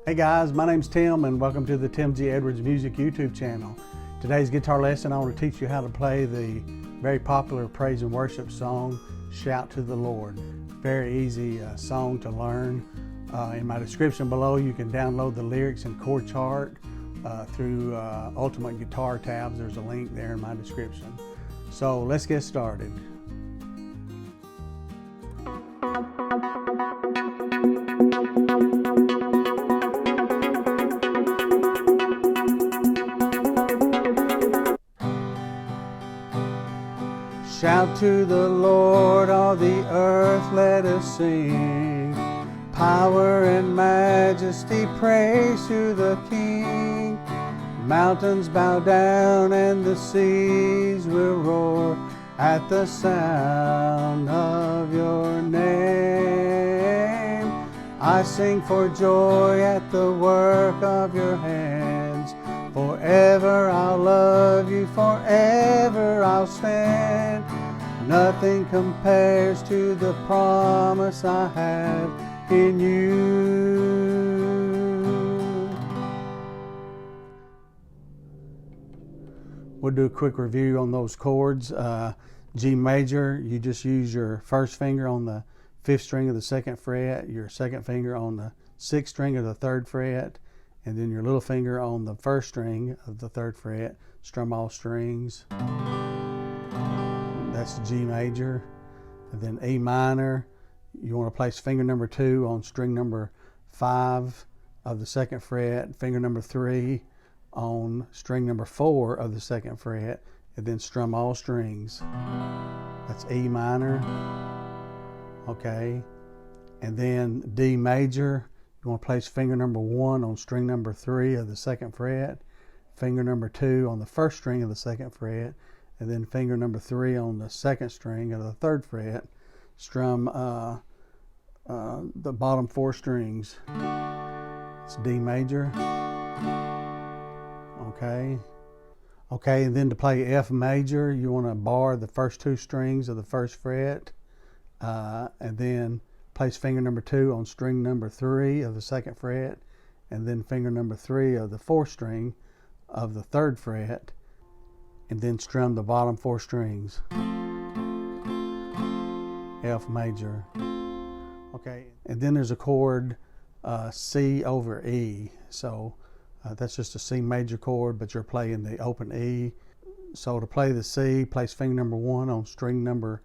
Hey guys, my name's Tim and welcome to the Tim G. Edwards Music YouTube channel. Today's guitar lesson, I want to teach you how to play the very popular praise and worship song, Shout to the Lord. Very easy song to learn. In my description below, you can download the lyrics and chord chart through Ultimate Guitar tabs. There's a link there in my description. So let's get started. Shout to the Lord, all the earth let us sing. Power and majesty, praise to the King. Mountains bow down and the seas will roar at the sound of your name. I sing for joy at the work of your hands. Forever I'll love you, forever I'll stand. Nothing compares to the promise I have in you. We'll do a quick review on those chords. G major, you just use your first finger on the 5th string of the 2nd fret, your 2nd finger on the 6th string of the 3rd fret, and then your little finger on the 1st string of the 3rd fret. Strum all strings. That's G major. And then E minor, you want to place finger number 2 on string number 5 of the 2nd fret, finger number 3 on string number 4 of the 2nd fret, and then strum all strings. That's E minor. Okay. And then D major, you want to place finger number 1 on string number 3 of the 2nd fret, finger number 2 on the 1st string of the 2nd fret, and then finger number 3 on the 2nd string of the 3rd fret. Strum the bottom 4 strings. It's D major. Okay. Okay, and then to play F major, you want to bar the first 2 strings of the 1st fret, and then place finger number 2 on string number 3 of the 2nd fret, and then finger number 3 of the 4th string of the 3rd fret, and then strum the bottom 4 strings. F major. Okay, and then there's a chord C over E. So that's just a C major chord, but you're playing the open E. So to play the C, place finger number 1 on string number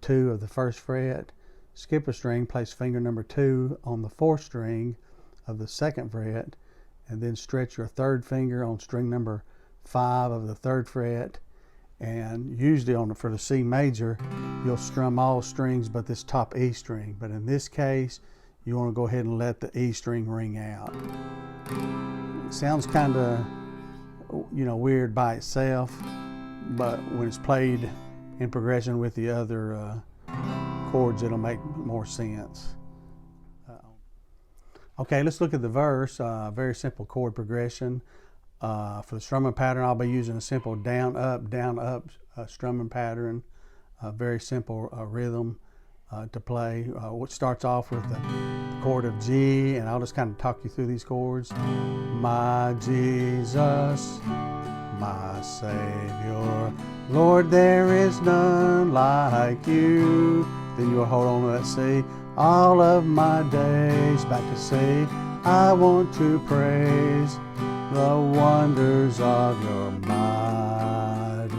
2 of the 1st fret. Skip a string, place finger number 2 on the 4th string of the 2nd fret, and then stretch your 3rd finger on string number 5 of the 3rd fret. And usually for the C major, you'll strum all strings but this top E string. But in this case, you want to go ahead and let the E string ring out. It sounds kind of, weird by itself, but when it's played in progression with the other chords, it'll make more sense. Okay, let's look at the verse. Very simple chord progression. For the strumming pattern, I'll be using a simple down, up strumming pattern. Very simple rhythm to play. Which starts off with the chord of G, and I'll just kind of talk you through these chords. My Jesus, my Savior, Lord, there is none like you. Then you'll hold on to that C. All of my days, back to C. I want to praise the wonders of your mighty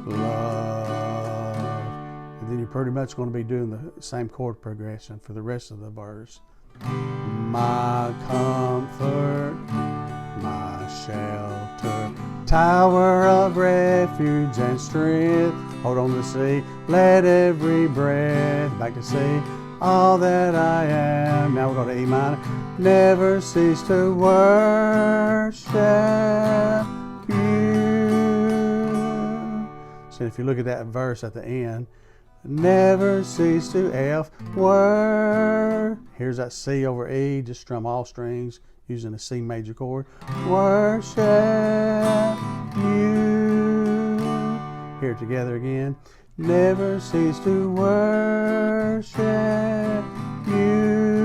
love. And then you're pretty much going to be doing the same chord progression for the rest of the verse. My comfort, my shelter, tower of refuge and strength. Hold on to C. Let every breath, back to C. All that I am. Now we're going to E minor. Never cease to worship you. So if you look at that verse at the end, never cease to F. Here's that C over E. Just strum all strings using a C major chord. Worship you. Here together again. Never cease to worship you.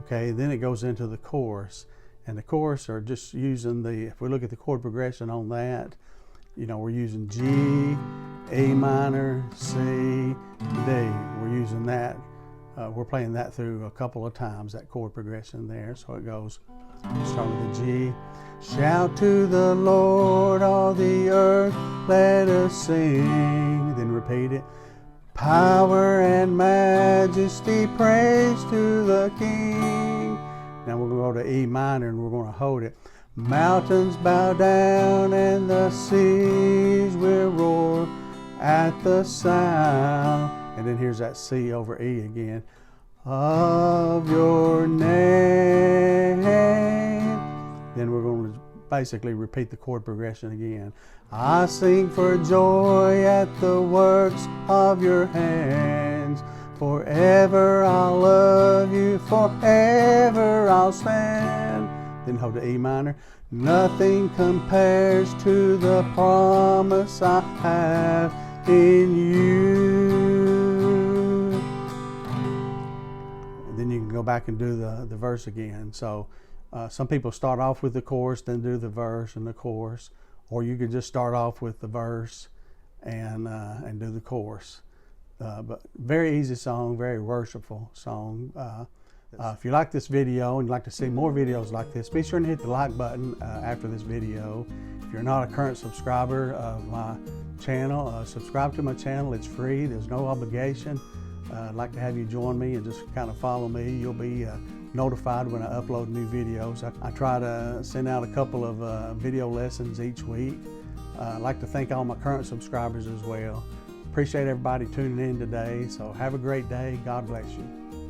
Okay, then it goes into the chorus. And the chorus are just using if we look at the chord progression on that, we're using G, A minor, C, D. We're using that. We're playing that through a couple of times, that chord progression there. So it goes, start with the G. Shout to the Lord, all the earth, let us sing. Then repeat it. Power and majesty, praise to the King. Now we're going to go to E minor and we're going to hold it. Mountains bow down and the seas will roar at the sound. And then here's that C over E again. Of your name. Then we're going to basically repeat the chord progression again. I sing for joy at the works of your hands. Forever I'll love you, forever I'll stand. Then hold the E minor. Nothing compares to the promise I have in you. And then you can go back and do the verse again. So some people start off with the chorus, then do the verse and the chorus. Or you can just start off with the verse and do the chorus. But very easy song, very worshipful song. If you like this video and you'd like to see more videos like this, be sure to hit the like button after this video. If you're not a current subscriber of my channel, subscribe to my channel. It's free. There's no obligation. I'd like to have you join me and just kind of follow me. You'll be notified when I upload new videos. I try to send out a couple of video lessons each week. I'd like to thank all my current subscribers as well. Appreciate everybody tuning in today. So have a great day. God bless you.